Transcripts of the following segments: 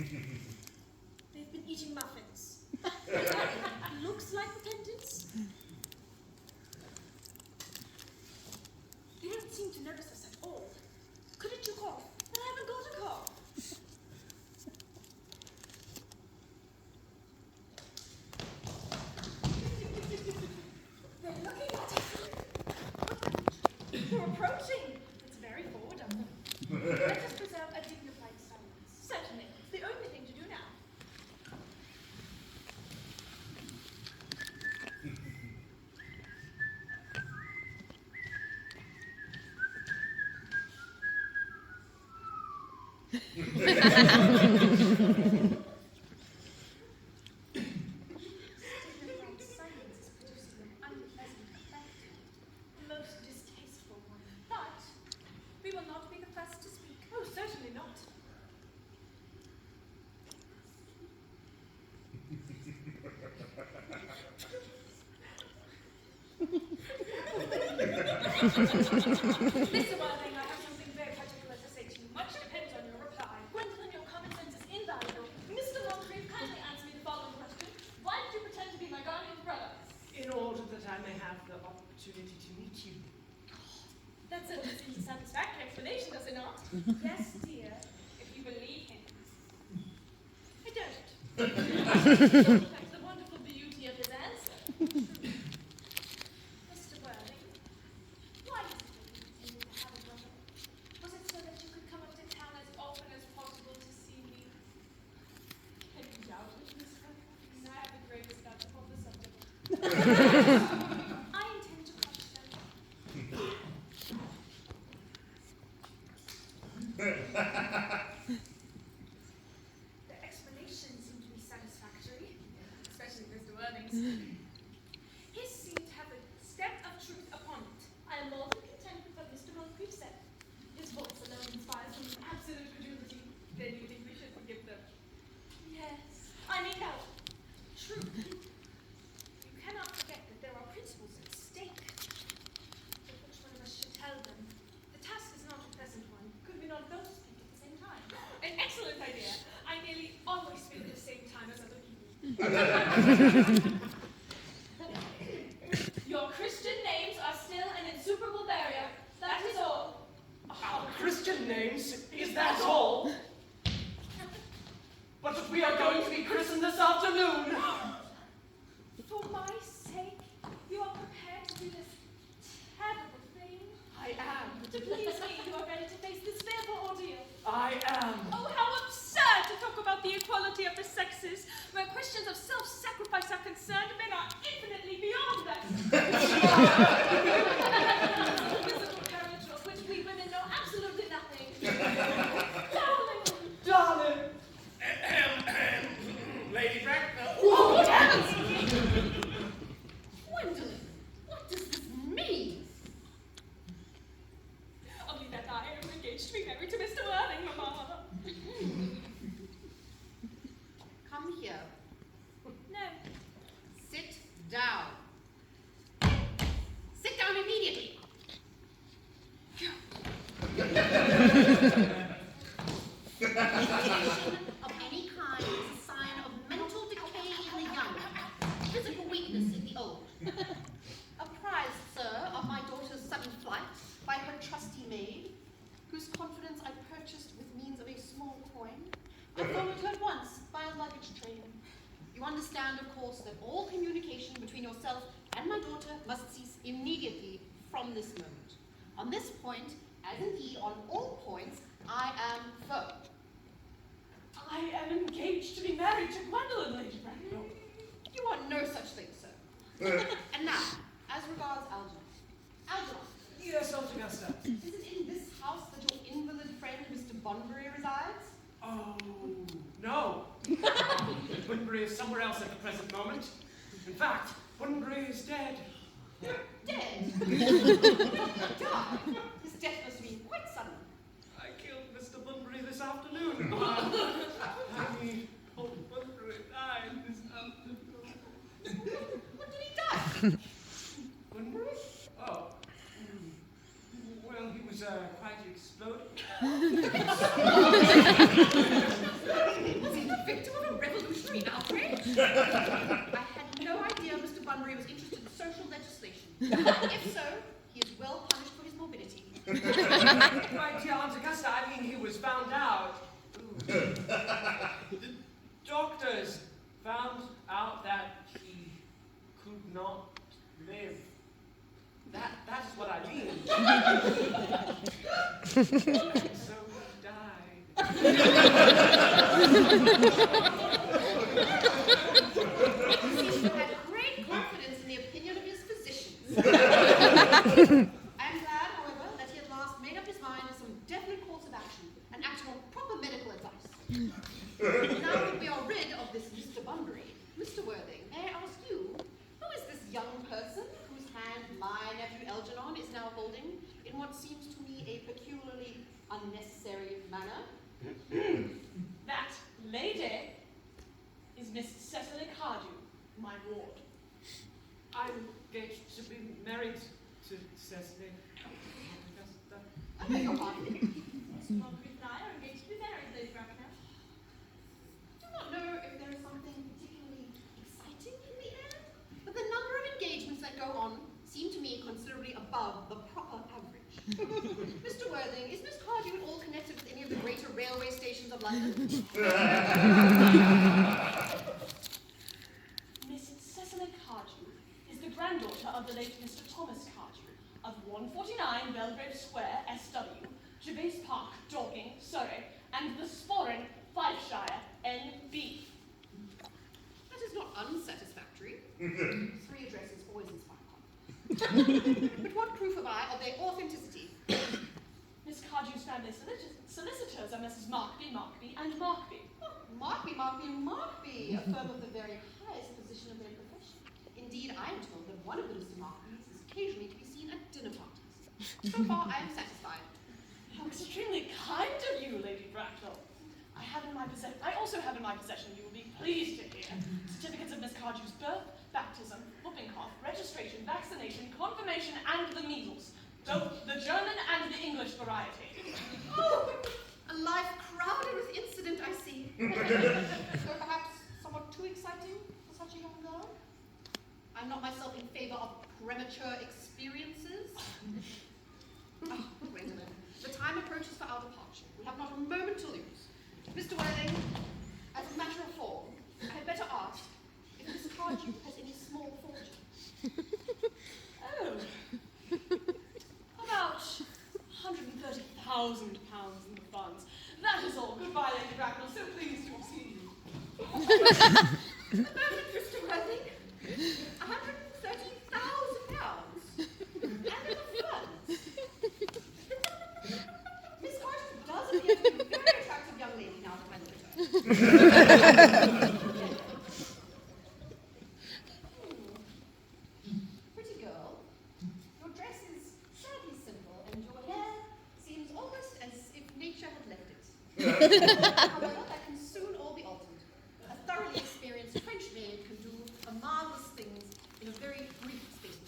They've been eating muffins. Looks like repentance. You don't seem to notice us at all. Couldn't you cough? And I haven't got a cough. They're looking at us. We're approaching. It's very forward of them. Let us preserve a dignified silence. Certainly. It's the only thing to do now. Dignified silence is producing an unpleasant effect. A most distasteful one. But we will not be the first to speak. Oh, certainly not. Mr. Worthing, I have something very particular to say to you. Much depends on your reply. Gwendolyn, your common sense is invaluable. Mr. Moncrief, kindly answer me the following question. Why did you pretend to be my guardian's brother? In order that I may have the opportunity to meet you. That certainly seems a satisfactory explanation, does it not? Yes, dear, if you believe him. I don't. Don't reflect the wonderful beauty of his answer. Mr. Worthing, why did you continue to have a brother? Was it so that you could come up to town as often as possible to see me? Can you doubt it, Miss Worthing? I have the greatest doubt upon the subject. I intend to crush them. The explanation seemed to be satisfactory, especially Mr. Worthing's. His seemed to have a step of truth upon it. I am more than content with what Mr. Moncrief said. His voice alone inspires me with absolute credulity. Then you think we should forgive them? Yes. I mean, no. Truth. You cannot forget that there are principles at stake. But which one of us should tell them? The task is not a pleasant one. Could we not both speak at the same time? An excellent idea. I nearly always speak at the same time as other people. Your Christian names are still an insuperable barrier. That is all. Our Christian names? Is that all? But we are going to be christened this afternoon. For my sake, you are prepared to do this terrible thing? I am. To please me, you are ready to face this fearful ordeal. I am. Oh, how absurd to talk about the equality of the sexes, where questions of self-sacrifice are concerned. Men are infinitely beyond that. Physical courage, of which we women know absolutely nothing. Darling! Darling. Lady Frank. Oh, good heavens! Gwendolyn, what does this mean? Only that I am engaged to be married to Mr. Worthing, Mamma. Come here. No. Sit down. Sit down immediately. Agitation of any kind is a sign of mental decay in the young, physical weakness in the old. Apprised, sir, of my daughter's sudden flight by her trusty maid, whose confidence I purchased with means of a small coin, I followed her at once by a luggage train. You understand, of course, that all communication between yourself and my daughter must cease immediately from this moment. On this point, as indeed on all points, I am firm. I am engaged to be married to Gwendolyn, Lady Frank. You are no such thing, sir. And now, as regards Algernon. Algernon, Yes, Aunt Augusta. is it in this house that your invalid friend, Mr. Bunbury, resides? Oh, no. Bunbury is somewhere else at the present moment. In fact, Bunbury is dead. Dead? Died? His death must be quite sudden. I killed Mr. Bunbury this afternoon. I mean, old Bunbury died this afternoon. What did he die? Bunbury? Oh. Well, he was quite exploded. Was he I had no idea Mr. Bunbury was interested in social legislation. If so, he is well punished for his morbidity. My dear Aunt Augusta, I mean, he was found out. The doctors found out that he could not live. That is what I mean. So he died. He seems to have had great confidence in the opinion of his physicians. I am glad, however, that he at last made up his mind on some definite course of action and acted on proper medical advice. Now that we are rid of this Mr. Bunbury, Mr. Worthing, may I ask you, who is this young person whose hand my nephew Algernon is now holding in what seems to me a peculiarly unnecessary manner? That lady is Miss Cecily Cardew, my ward. I'm engaged to be married to Cecily. I beg your pardon. Miss Margaret and I are engaged to be married, Lady Bracknell. I do not know if there is something particularly exciting in the air, but the number of engagements that go on seem to me considerably above the proper average. Mr. Worthing, is Miss Cardew at all connected with any of the greater railway stations of London? Miss Cecily Cardew is the granddaughter of the late Mr. Thomas Cardew of 149 Belgrave Square, SW, Gervase Park, Dorking, Surrey, and the Sporring, Fifeshire, NB. That is not unsatisfactory. 3 addresses always inspire confidence. But what proof have I of their authenticity? Miss Cardew's family solicitors are Messrs. Markby, and Markby. Oh, Markby, a firm of the very highest position of their profession. Indeed, I am told that one of the Mr. Markbys is occasionally to be seen at dinner parties. So far, I am satisfied. How extremely kind of you, Lady Bracknell. I also have in my possession, you will be pleased to hear, certificates of Miss Cardew's birth, baptism, whooping cough, registration, vaccination, confirmation, and the measles. Both the German and the English variety. Oh, a life crowded with incident, I see. So perhaps somewhat too exciting for such a young girl? I'm not myself in favor of premature experiences. Oh, Gwendolyn, the time approaches for our departure. We have not a moment to lose. Mr. Worthing, as a matter of form, I had better ask if Miss Cardew has any small fortune. Oh. About £130,000 in the funds. That is all. Goodbye, Lady Bracknell. So pleased to have seen you. A moment, Mr. Worthing. £130,000. And in the funds. Miss Cardew does appear to be a very attractive young lady now that I look at her. Pretty girl, your dress is sadly simple, and your hair seems almost as if nature had left it. However, that can soon all be altered. A thoroughly experienced French maid can do marvelous things in a very brief space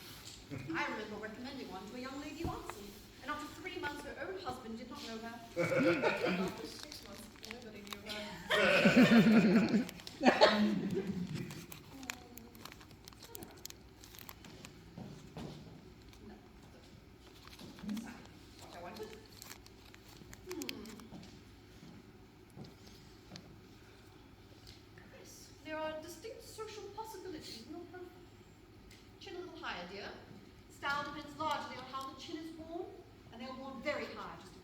of time. I remember recommending one to a young lady once, and after 3 months, her own husband did not know her. After 6 months, nobody knew her. No. Decided what I wanted. Yes, there are distinct social possibilities in your profile. Chin a little higher, dear. Style depends largely on how the chin is worn, and they are worn very high just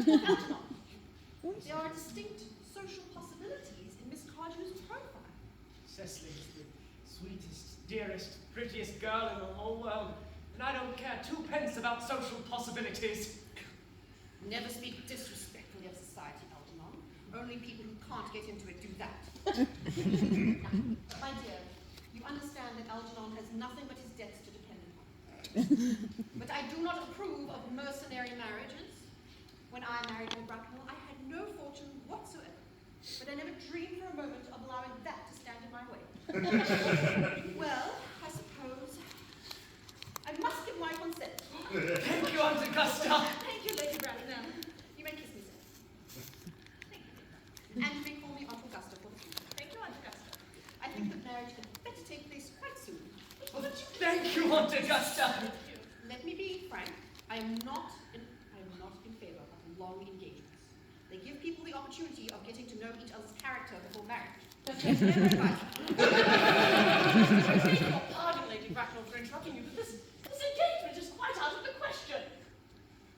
at present. There are distinct social possibilities in Miss Cardew's profile. Cecily is the sweetest, dearest, prettiest girl in the whole world, and I don't care 2 pence about social possibilities. Never speak disrespectfully of society, Algernon. Only people who can't get into it do that. My dear, you understand that Algernon has nothing but his debts to depend upon. But I do not approve of mercenary marriages. When I married Lord Bracknell, I had no fortune whatsoever. But I never dreamed for a moment of allowing that to stand in my way. Well, I suppose I must give my consent. Thank you, Aunt Augusta. Thank you, Lady Bracknell. You may kiss me, sir. Thank you. And you may call me Aunt Augusta for the future. Thank you, Aunt Augusta. I think Aunt Augusta. Let me be frank. I am not in favor of long engagements. They give people the opportunity of getting to know each other's character before marriage. But there's never advice. I beg your pardon, Lady Bracknell, for interrupting you, but this engagement is quite out of the question.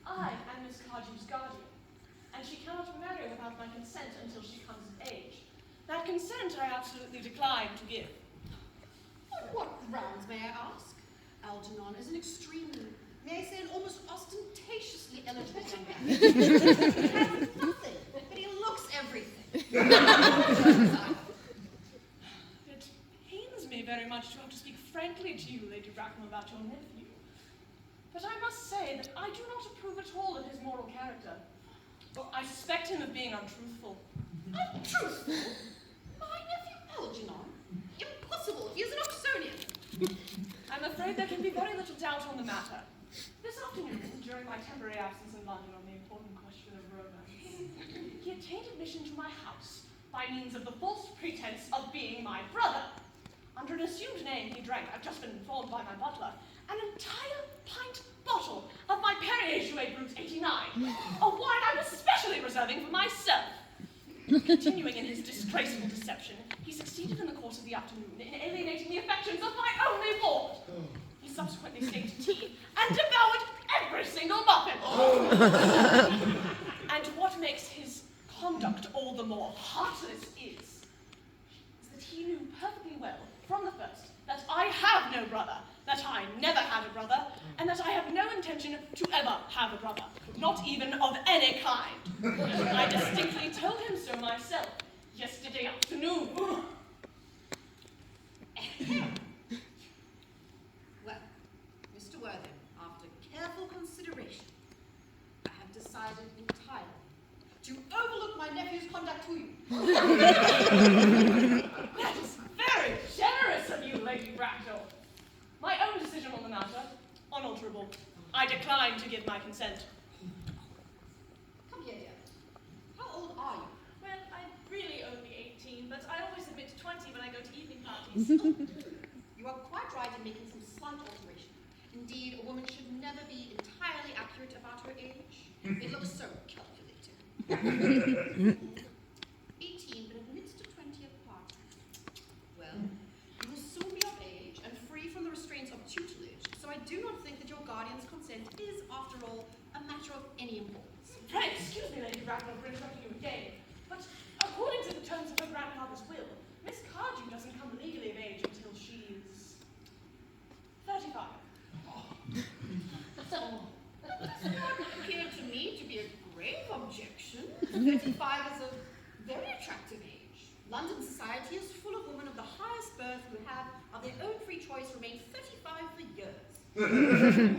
I am Miss Cardew's guardian, and she cannot marry without my consent until she comes of age. That consent I absolutely decline to give. On what grounds, may I ask? Algernon is an extremely, may I say, an almost ostentatiously eligible young man. He has nothing, but he looks everything. It pains me very much to have to speak frankly to you, Lady Bracknell, about your nephew. But I must say that I do not approve at all of his moral character. I suspect him of being untruthful. Untruthful? My nephew Algernon? Impossible, he is an Oxonian. I'm afraid there can be very little doubt on the matter. This afternoon, during my temporary absence in London on the important question of romance, he obtained admission to my house by means of the false pretense of being my brother. Under an assumed name, he drank, I've just been informed by my butler, an entire pint bottle of my Perrier Jouet Brut 89, a wine I was specially reserving for myself. Continuing in his disgraceful deception, he succeeded in the course of the afternoon in alienating the affections of my only ward. He subsequently stayed to tea and devoured every single muffin. And what makes his conduct all the more heartless is that he knew perfectly well from the first that I have no brother, that I never had a brother, and that I have no intention to ever have a brother, not even of any kind. I distinctly told him so myself yesterday afternoon. Well, Mr. Worthing, after careful consideration, I have decided entirely to overlook my nephew's conduct to you. That is very generous of you, Lady Bracknell. My own decision on the matter, unalterable. I decline to give my consent. Come here, dear. How old are you? Well, I'm really only 18, but I always admit to 20 when I go to evening parties. You are quite right in making some slight alteration. Indeed, a woman should never be entirely accurate about her age. It looks so calculated. 18, but admits to 20 at party. Well, you will soon be of age and free from the restraints of tutelage, so I do not think that your guardian's consent is, after all, a matter of any importance. Pray, excuse me, Lady Bracknell, for interrupting you again, but according to the terms of her grandfather's will, Miss Cardew doesn't come legally of age until she's 35. That does not appear to me to be a grave objection. 35 is a very attractive age. London society is full of women of the highest birth who have, of their own free choice, remained 35 for years.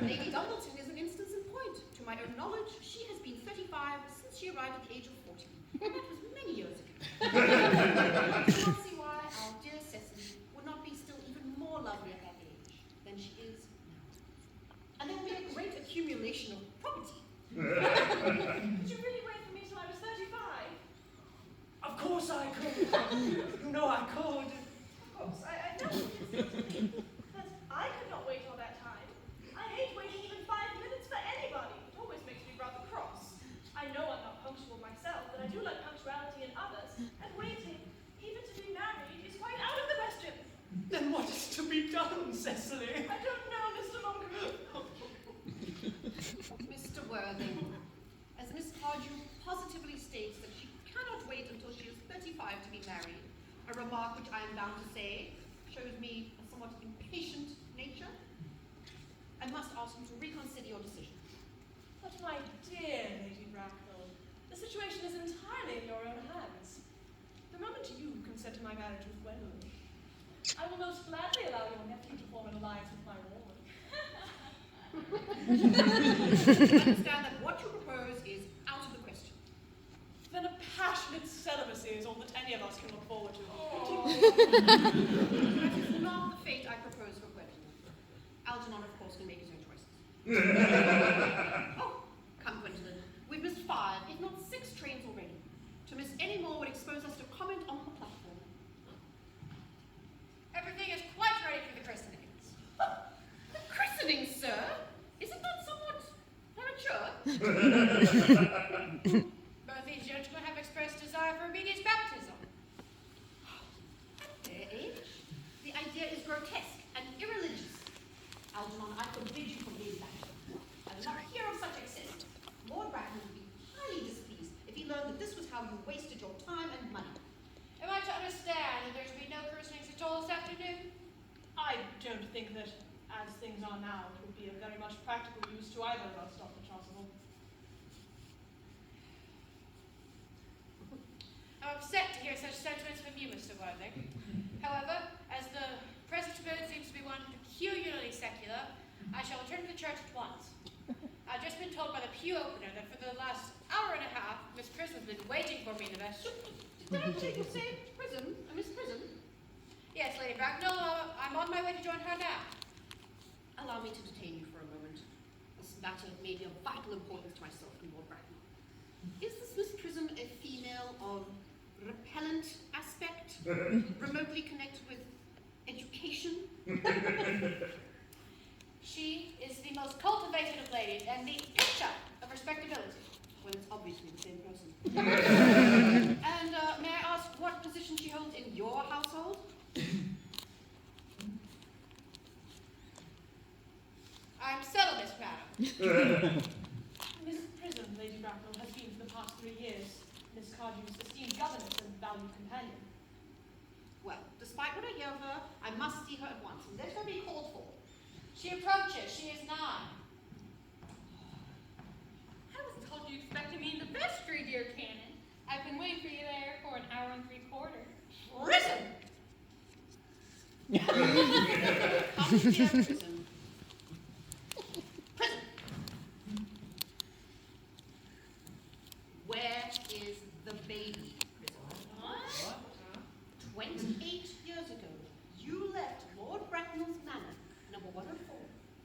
Lady Dumbleton is an instance in point. To my own knowledge, she has been 35 since she arrived at the age of 40. And that was many years ago. I cannot see why our dear Cecily would not be still even more lovely at that age than she is now. And there will be a great accumulation of property. Did you really wait for me till I was 35? Of course I could. You know I could. Of course, I know but I could not wait all that time. I hate waiting even 5 minutes for anybody. It always makes me rather cross. I know I'm not punctual myself, but I do like punctuality in others, and waiting, even to be married, is quite out of the question. Then what is to be done, Cecily? I don't know, Mr. Moncrief. Mr. Worthing, as Miss Cardew positively states that she cannot wait until she is 35 to be married, a remark which I am bound to say shows me a somewhat impatient nature, I must ask you to reconsider your decision. But my dear Lady Bracknell, the situation is entirely in your own hands. The moment you consent to my marriage with Gwendolen, I will most gladly allow your nephew to form an alliance with my ward. I understand that what you propose is out of the question. Then a passionate celibacy is all that any of us can look forward to. That is not the fate I propose for Gwendolen. Algernon, of course, can make his own choices. Oh, come, Gwendolen. We've missed 5, if not 6 trains already. To miss any more would expose us to comment on the platform. Everything is quite ready for the christenings. The Both these gentlemen have expressed desire for immediate baptism. Their age? The idea is grotesque and irreligious. Algernon, I forbid you from being baptized. I will not hear of such excess. Lord Bracknell would be highly displeased if he learned that this was how you wasted your time and money. Am I to understand that there should be no christenings at all this afternoon? I don't think that, as things are now, it would be of very much practical use to either of us, Dr. Chasuble. I'm upset to hear such sentiments from you, Mr. Worthing. However, as the present mode seems to be one peculiarly secular, I shall return to the church at once. I've just been told by the pew opener that for the last hour and a half, Miss Prism's been waiting for me in the vestry. Did I hear you say Prism? Miss Prism? Yes, Lady Bracknell, I'm on my way to join her now. Allow me to detain you for a moment. This matter may be of vital importance to myself and Lord Bracknell. Is this Miss Prism a female of repellent aspect, remotely connected with education? She is the most cultivated of ladies and the picture of respectability. Well, it's obviously the same person. And may I ask what position she holds in your household? I'm settled, madam. Miss Prism, Lady Bracknell, has been for the past 3 years Miss Cardew's esteemed governess and valued companion. Well, despite what I hear of her, I must see her at once, and let her be called for. She approaches. She is nigh. I was told you expected me in the vestry, dear Canon. I've been waiting for you there for an hour and 3/4. Prism! Come here, Prism. Prism! Where is the baby, Prism? What? 28 years ago, you left Lord Bracknell's manor, number 104,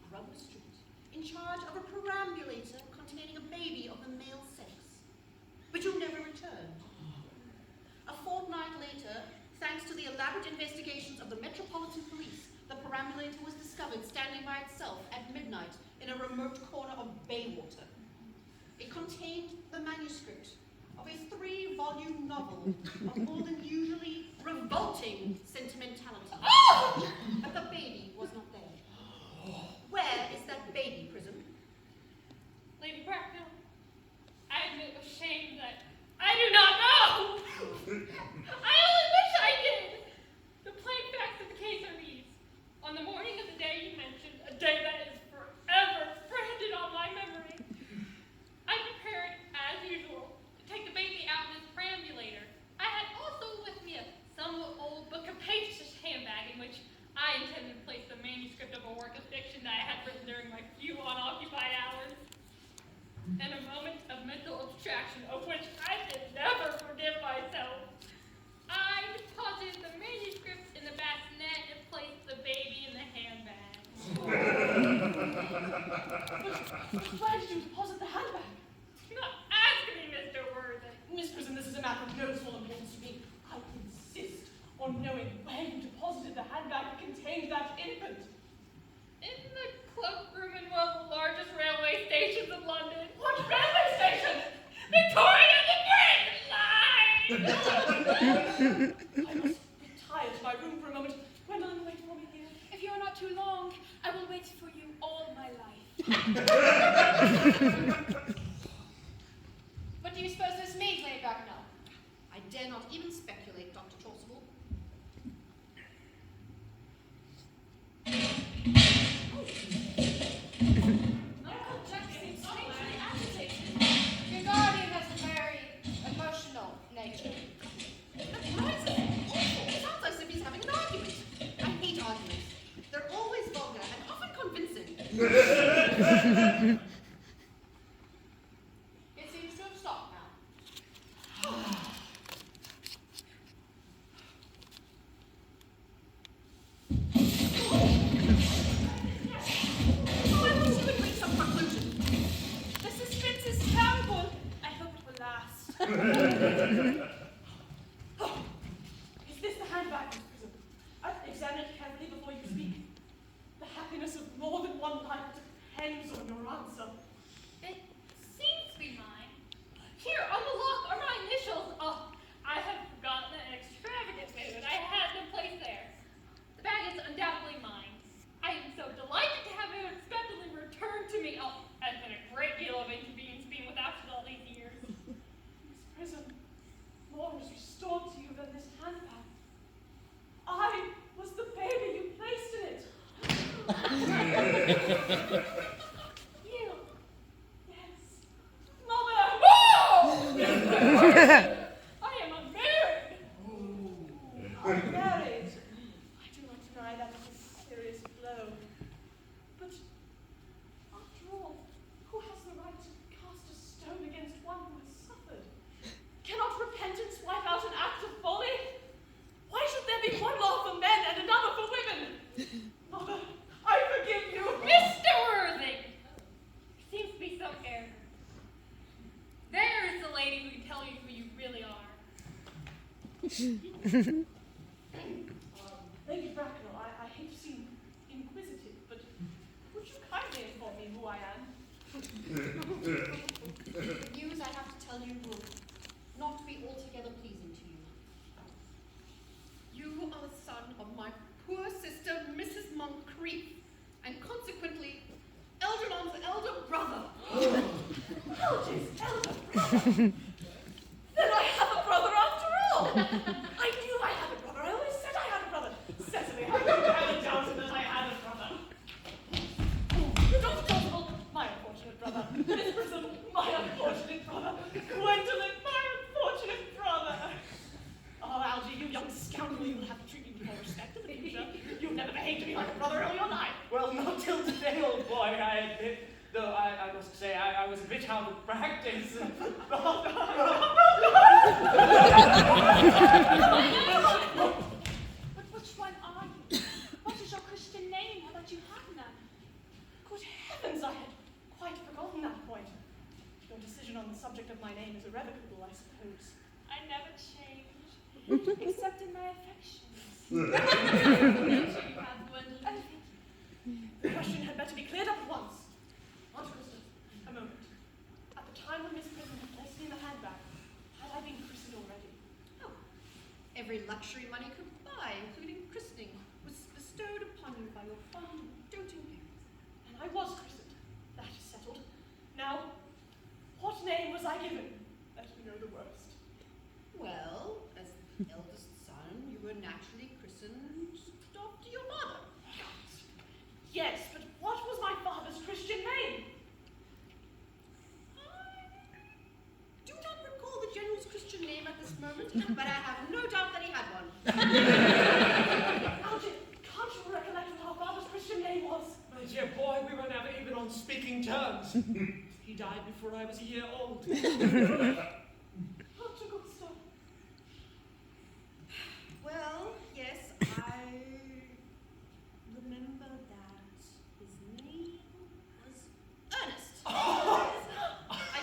Grosvenor Street, in charge of a perambulator containing a baby of the male sex. But you never returned. A fortnight later, thanks to the elaborate investigations of the Metropolitan Police, the perambulator was discovered standing by itself at midnight in a remote corner of Baywater. It contained the manuscript of a 3-volume novel of more than usually revolting sentimentality. But the baby was not there. Where is that baby, Prism? Lady Bracknell, I admit with shame that I do not know! I only wish I did! The plain facts of the case are these. On the morning of the day you mentioned, a day that is forever branded on my memory, I prepared, as usual, to take the baby out in his perambulator. I had also with me a somewhat old but capacious handbag in which I intended to place the manuscript of a work of fiction that I had written during my few unoccupied hours. In a moment of mental abstraction, of which I can never forgive myself, I deposited the manuscript in the bassinet and placed the baby in the handbag. But where did you deposit the handbag? Do not ask me, Mr. Worthing. Miss Prism, this is a matter of no small importance to me. I insist on knowing where you deposited the handbag that contained that infant. In the cloakroom in one of the largest railway stations of London. What railway station? Victoria the Great Line! I must retire to my room for a moment. Gwendolyn, wait for me here. If you are not too long, I will wait for you all my life. What do you suppose this means, Lady Bracknell? I dare not even speculate, Dr. Chasuble. Uncle Jackson, strangely agitated. Your guardian has a very emotional nature. It sounds as if he's having an argument. I hate arguments. They're always vulgar and often convincing. It seems to have stopped now. Oh, I wish you would reach some conclusion. The suspense is terrible. I hope it will last. Is this the handbag, Miss Prism? Examine it carefully before you speak. The happiness of more than one life depends on your answer. It seems to be mine. You. Yes. Mother. I am unmarried. Unmarried. I do not deny that is a serious blow. But, after all, who has the right to cast a stone against one who has suffered? Cannot repentance wipe out an act of folly? Why should there be one law for men and another for women? Mother, I forgive you. Mr. Worthing! You seem to be so arrogant. There is the lady who can tell you who you really are. Lady Bracknell, I hate to seem inquisitive, but would you kindly inform me who I am? The news I have to tell you will not be altogether pleasing to you. You are the son of my poor sister, Mrs. Moncrief, and consequently, Elderlon's elder brother. Algy's elder brother? Then I have a brother after all! I knew I had a brother. I always said I had a brother. Cecily, I never doubted that I had a brother. Dr. Constable, my unfortunate brother. Miss Prism, my unfortunate brother. Gwendolyn, my unfortunate brother. Oh, Algy, you young scoundrel, you will have to treat me with more respect in the future. You've never behaved to me like a brother all your life. Well, not till today, old boy, I admit. Though I must say, I was a bit out of practice. But which one are you? What is your Christian name? How about you have none? Good heavens, I had quite forgotten that point. Your decision on the subject of my name is irrevocable, I suppose. I never change. Except in my affections. You have Gwendolyn. The question had better be cleared up at once. Aunt Kristen, a moment. At the time when Miss Prism had placed me in the handbag, had I been christened already? Oh, every luxury money could buy, including christening, was bestowed upon you by your fond, doting parents. And I was christened. That is settled. Now, what name was I given? Let me know the worst. Well, as the eldest son, you were naturally christened after your mother. Yes, but what was my father's Christian name? I do not recall the general's Christian name at this moment, but I have no doubt that he had one. Algy, can't you recollect what our father's Christian name was? My dear boy, we were never even on speaking terms. He died before I was a year old. Dr. Gustav. Well, yes, I remember that his name was Earnest. I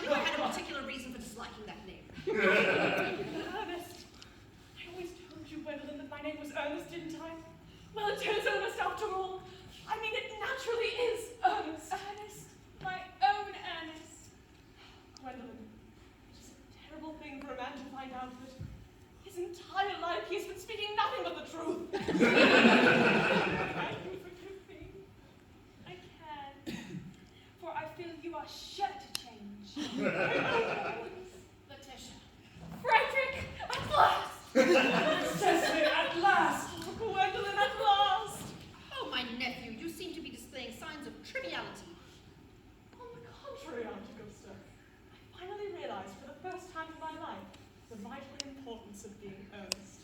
knew I had a particular reason for disliking that name. Ernest. I always told you, Gwendolyn, that my name was Ernest, didn't I? Well, it is Ernest after all. I mean, it naturally is Ernest. Ernest, my own Ernest. Gwendolyn, it is a terrible thing for a man to find out that his entire life he has been speaking nothing but the truth. Can you forgive me? I can. For I feel you are sure to change. Letitia. Frederick, at last! Cecily, at last! Oh, Gwendolyn, at last! Oh, my nephew, you seem to be displaying signs of triviality. On the contrary, Aunt Augusta, I finally realized for the first time in my life the vital importance of being earnest.